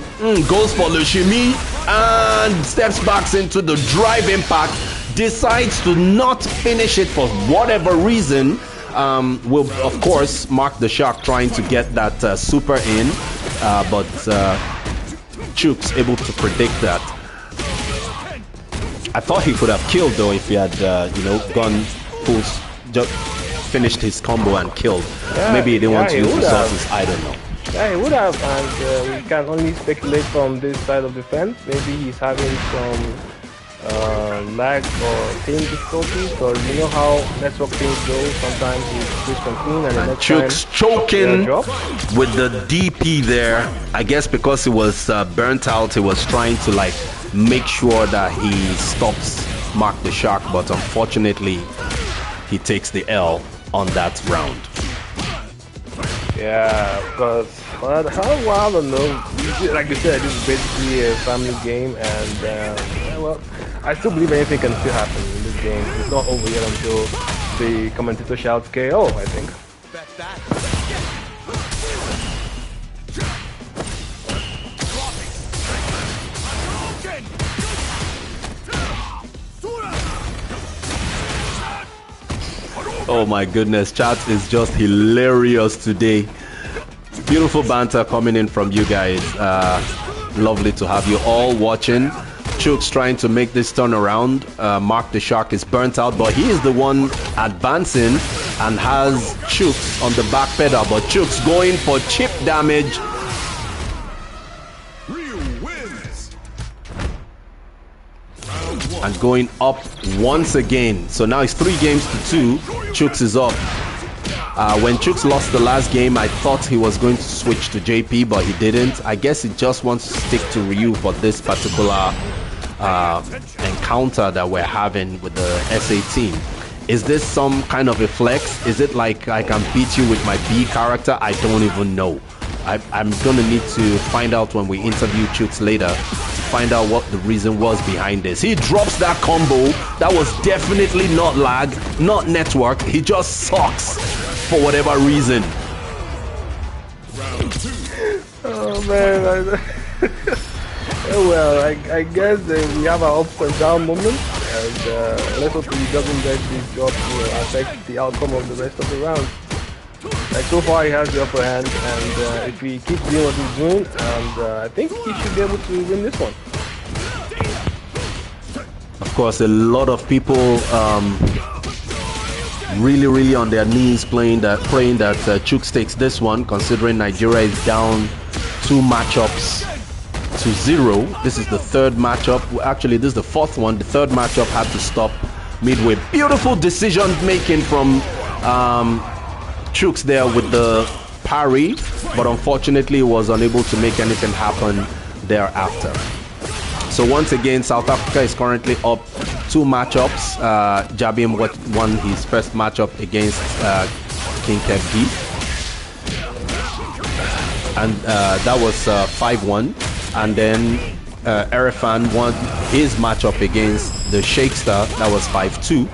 goes for the shimmy, and steps back into the drive impact, decides to not finish it for whatever reason. Will, of course, Mark the Shark trying to get that super in, but Chooks able to predict that. I thought he could have killed, though, if he had, gone full, just finished his combo and killed. Yeah, maybe he didn't want to use resources. Have. I don't know. Yeah, he would have, and we can only speculate from this side of the fence. Maybe he's having some lag or team difficulties, or you know how network things go. Sometimes he switch from team and the next Chooks time choking with the DP there. I guess because he was burnt out, he was trying to like make sure that he stops Mark the Shark, but unfortunately he takes the L on that round. Yeah, because I don't know. Like you said, this is basically a family game, and well, I still believe anything can still happen in this game. It's not over yet until the commentator shouts KO, I think. Oh my goodness, chat is just hilarious today. Beautiful banter coming in from you guys. Lovely to have you all watching. Chooks trying to make this turnaround. Mark the Shark is burnt out, but he is the one advancing and has Chooks on the back pedal. But Chooks going for chip damage. And going up once again. So now it's 3 games to 2. Chooks is up. When Chooks lost the last game, I thought he was going to switch to JP, but he didn't. I guess he just wants to stick to Ryu for this particular encounter that we're having with the SA team. Is this some kind of a flex? Is it like I can beat you with my B character? I don't even know. I'm gonna need to find out when we interview Chooks later to find out what the reason was behind this. He drops that combo. That was definitely not lag, not network. He just sucks for whatever reason. Oh man, well, I guess we have our ups and down moments, and let's hope he doesn't let this drop affect the outcome of the rest of the round. Like so far he has the upper hand, and if he keeps doing what he's doing, and I think he should be able to win this one. Of course, a lot of people really on their knees praying that Chooks takes this one, considering Nigeria is down 2 matchups to 0. This is the 3rd matchup. Actually, this is the 4th one. The 3rd matchup had to stop midway. Beautiful decision making from Chooks there with the parry, but unfortunately was unable to make anything happen thereafter. So once again, South Africa is currently up 2 matchups. Jabim won his first matchup against King Kevgi, and that was 5-1. And then Erefan won his matchup against the Shakestar. That was 5-2.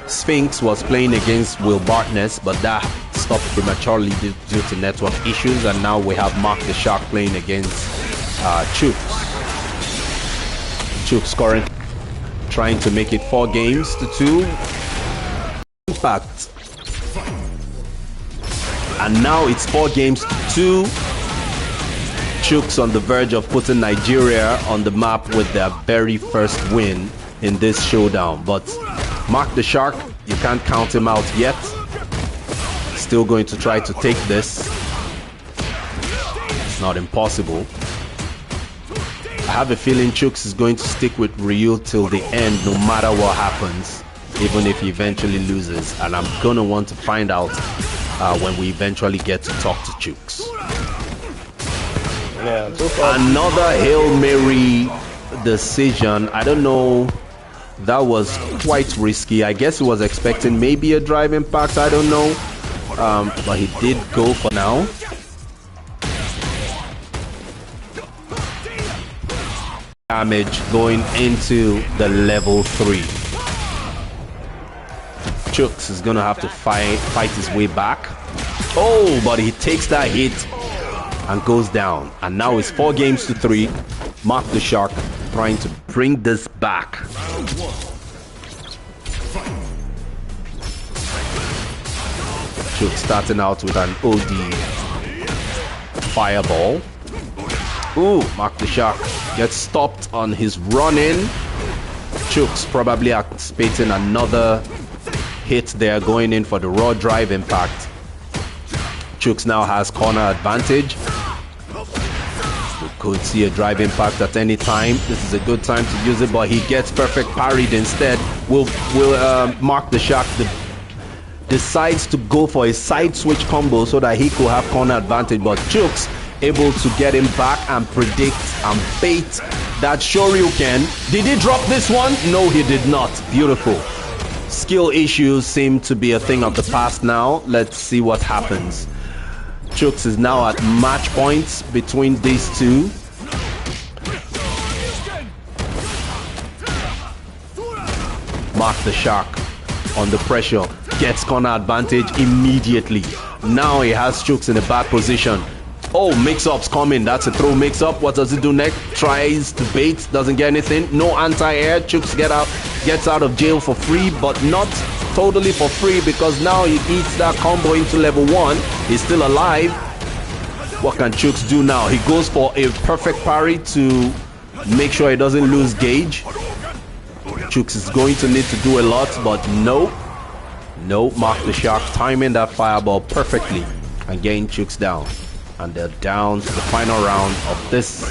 Sphinx was playing against Will Bartness, but that stopped prematurely due to network issues. And now we have Mark the Shark playing against Chooks. Chooks currently trying to make it 4 games to 2. Impact. And now it's 4 games to 2. Chooks on the verge of putting Nigeria on the map with their very first win in this showdown. But Mark the Shark, you can't count him out yet. Still going to try to take this. It's not impossible. I have a feeling Chooks is going to stick with Ryu till the end, no matter what happens, even if he eventually loses. And I'm gonna want to find out when we eventually get to talk to Chooks. Yeah, so far. Another Hail Mary decision. I don't know That was quite risky. I guess he was expecting maybe a drive impact. I don't know. But he did go for now. Damage going into the level 3. Chooks is gonna have to fight his way back. Oh, but he takes that hit and goes down. And now it's 4 games to 3. Mark the Shark trying to bring this back. Chooks starting out with an OD fireball. Ooh, Mark the Shark gets stopped on his run-in. Chooks probably anticipating another hit there, going in for the raw drive impact. Chooks now has corner advantage. We could see a drive impact at any time. This is a good time to use it, but he gets perfect parried instead. Will Mark the Shark decides to go for a side switch combo so that he could have corner advantage, but Chooks able to get him back and predict and bait that Shoryuken. Did he drop this one? No, he did not. Beautiful. Skill issues seem to be a thing of the past now. Let's see what happens. Chooks is now at match points between these two. Mark the Shark on the pressure. Gets corner advantage immediately. Now he has Chooks in a bad position. Oh, mix-up's coming. That's a throw mix-up. What does he do next? Tries to bait. Doesn't get anything. No anti-air. Chooks gets out of jail for free, but not totally for free, because now he eats that combo into level 1. He's still alive. What can Chooks do now? He goes for a perfect parry to make sure he doesn't lose gauge. Chooks is going to need to do a lot, but no. No, Mark the Shark timing that fireball perfectly and getting Chooks down. And they're down to the final round of this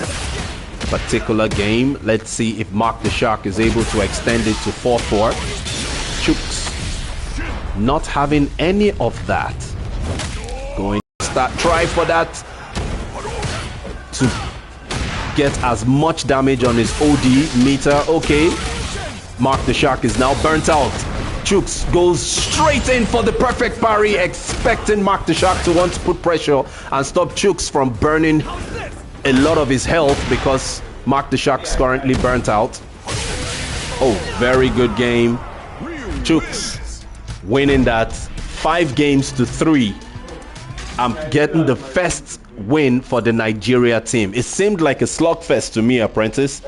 particular game. Let's see if Mark the Shark is able to extend it to 4-4. Chooks not having any of that. Going to try for that to get as much damage on his OD meter. Okay, Mark the Shark is now burnt out. Chooks goes straight in for the perfect parry, expecting Mark the Shark to want to put pressure and stop Chooks from burning a lot of his health, because Mark the Shark is currently burnt out. Oh, very good game. Chooks winning that 5 games to 3. I'm getting the first win for the Nigeria team. It seemed like a slugfest to me, Apprentice.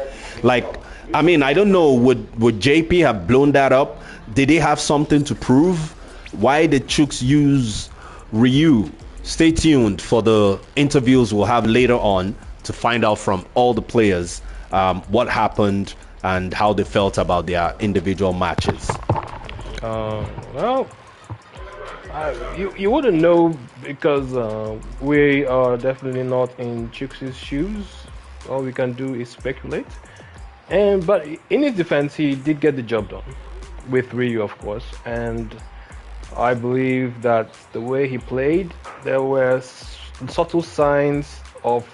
Like, I mean, I don't know, would JP have blown that up? Did they have something to prove? Why did Chooks use Ryu? Stay tuned for the interviews we'll have later on to find out from all the players what happened and how they felt about their individual matches. Well, you wouldn't know, because we are definitely not in Chooks' shoes. All we can do is speculate. But in his defense, he did get the job done with Ryu, of course, and I believe that the way he played, there were subtle signs of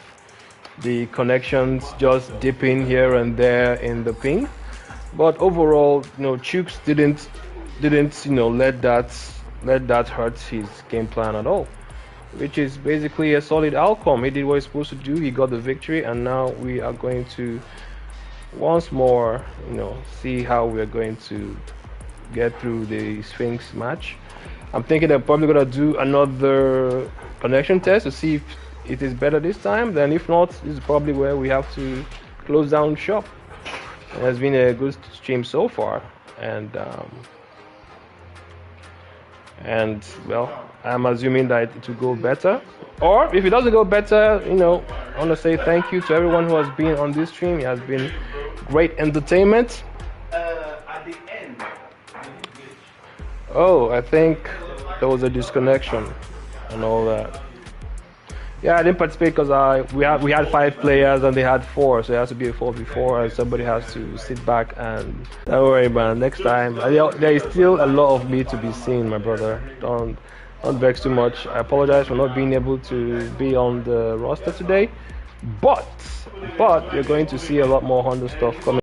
the connections just dipping here and there in the ping, but overall, Chooks didn't let that hurt his game plan at all, which is basically a solid outcome. He did what he's supposed to do. He got the victory, and now we are going to once more, see how we're going to get through the Sphinx match. I'm thinking they're probably gonna do another connection test to see if it is better this time. Then if not, this is probably where we have to close down shop. It has been a good stream so far, and well, I'm assuming that it will go better. Or if it doesn't go better, I want to say thank you to everyone who has been on this stream. It has been great entertainment. At the end. Oh, I think there was a disconnection and all that. Yeah, I didn't participate because we had 5 players and they had 4, so it has to be a 4v4, and somebody has to sit back and don't worry, man. Next time, there is still a lot of me to be seen, my brother. Don't vex too much. I apologize for not being able to be on the roster today, but you're going to see a lot more Honda stuff coming.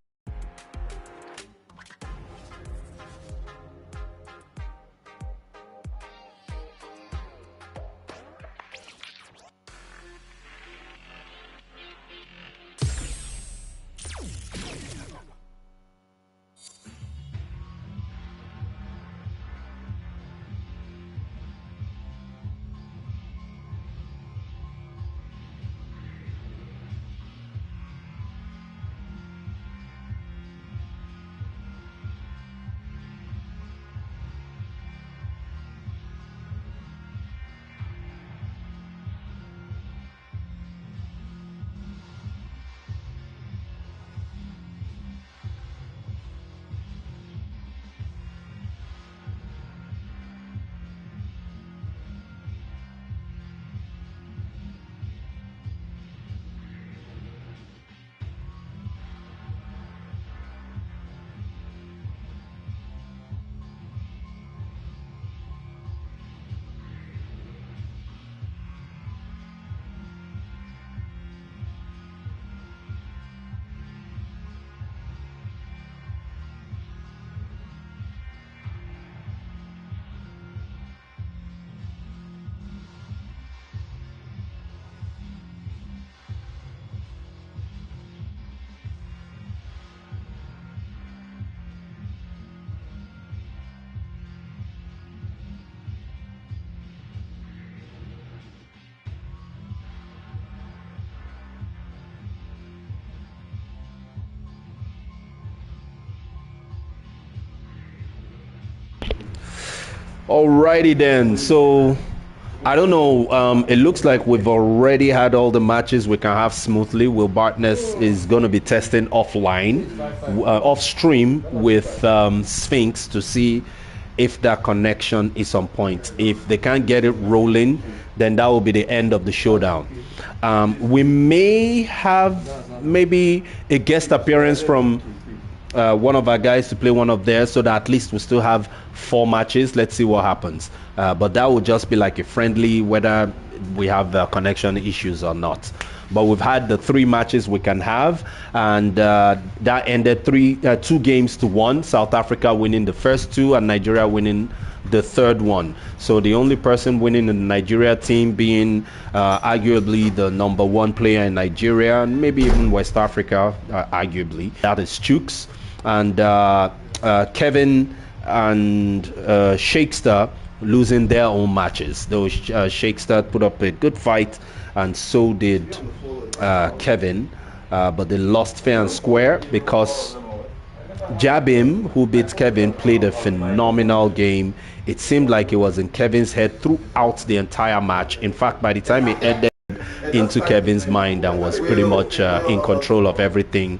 Alrighty then. So I don't know. It looks like we've already had all the matches we can have smoothly. Will Bartness is going to be testing offline, off stream with Sphinx to see if that connection is on point. If they can't get it rolling, then that will be the end of the showdown. We may have maybe a guest appearance from one of our guys to play one of theirs, so that at least we still have 4 matches. Let's see what happens. But that would just be like a friendly, whether we have connection issues or not. But we've had the 3 matches we can have, and that ended 2 games to 1. South Africa winning the first 2 and Nigeria winning the third one. So the only person winning in the Nigeria team being arguably the number 1 player in Nigeria and maybe even West Africa, arguably. That is Chooks. And Kevin and Shakespeare losing their own matches. Though Shakespeare put up a good fight, and so did Kevin, but they lost fair and square because Jabim, who beat Kevin, played a phenomenal game. It seemed like it was in Kevin's head throughout the entire match. In fact, by the time it ended, into Kevin's mind and was pretty much in control of everything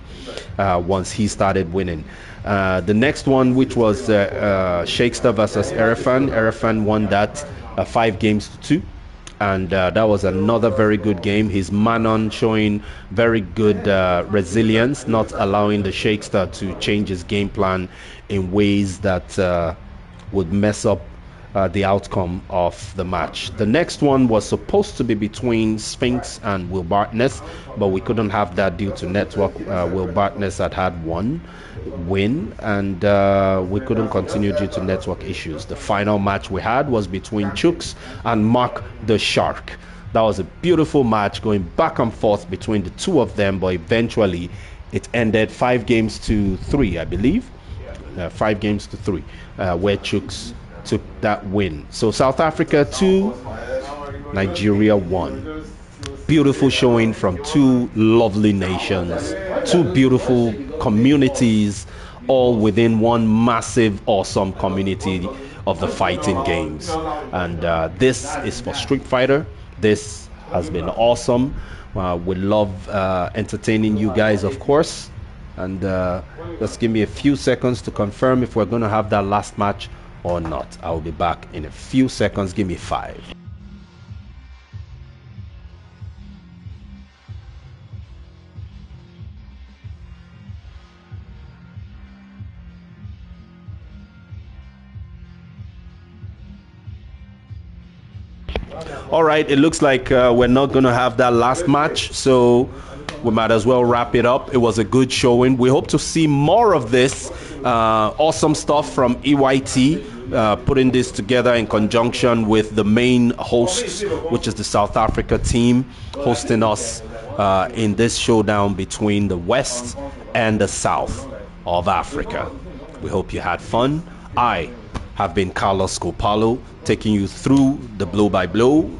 once he started winning. The next one, which was Shakespeare versus Erefan. Erefan won that 5 games to 2. And that was another very good game. His Manon showing very good resilience, not allowing the Shakespeare to change his game plan in ways that would mess up the outcome of the match. The next one was supposed to be between Sphinx and Will Bartness, but we couldn't have that due to network. Will Bartness had 1 win, and we couldn't continue due to network issues. The final match we had was between Chooks and Mark the Shark. That was a beautiful match going back and forth between the 2 of them, but eventually it ended 5 games to 3, I believe. 5 games to 3, where Chooks took that win. So South Africa 2, Nigeria 1. Beautiful showing from 2 lovely nations, 2 beautiful communities, all within one massive, awesome community of the fighting games. And this is for Street Fighter. This has been awesome. We love entertaining you guys, of course. And just give me a few seconds to confirm if we're going to have that last match or not. I'll be back in a few seconds. Give me 5. All right, it looks like we're not going to have that last match, so we might as well wrap it up. It was a good showing. We hope to see more of this awesome stuff from EYT, putting this together in conjunction with the main hosts, which is the South Africa team, hosting us in this showdown between the West and the South of Africa. We hope you had fun. I have been Carlos Scopalo, taking you through the blow-by-blow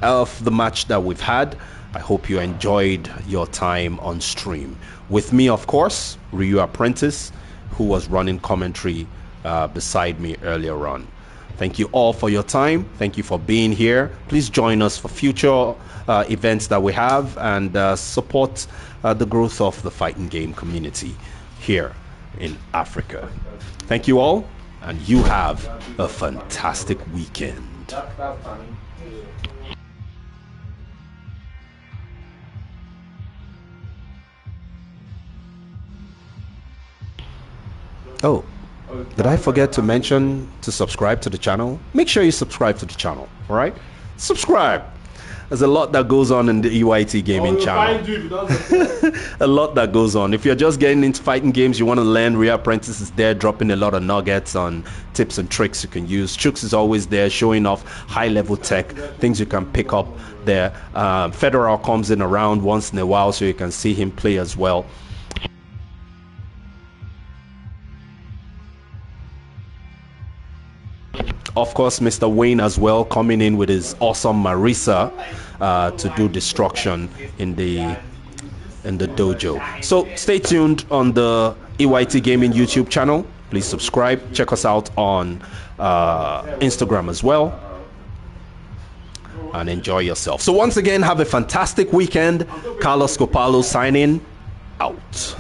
of the match that we've had. I hope you enjoyed your time on stream. With me, of course, Ryu Apprentice, who was running commentary beside me earlier on. Thank you all for your time. Thank you for being here. Please join us for future events that we have, and support the growth of the fighting game community here in Africa. Thank you all, and you have a fantastic weekend. Oh, did I forget to mention to subscribe to the channel? Make sure you subscribe to the channel, all right? Subscribe. There's a lot that goes on in the EYT gaming channel. A lot that goes on. If you're just getting into fighting games, you want to learn, Ryu Apprentice is there dropping a lot of nuggets on tips and tricks you can use. Chooks is always there showing off high-level tech, things you can pick up there. Federal comes in around once in a while so you can see him play as well. Of course, Mr. Wayne as well, coming in with his awesome Marisa to do destruction in the dojo. So stay tuned on the EYT Gaming YouTube channel. Please subscribe. Check us out on Instagram as well. And enjoy yourself. So once again, have a fantastic weekend. Carlos Copalo signing out.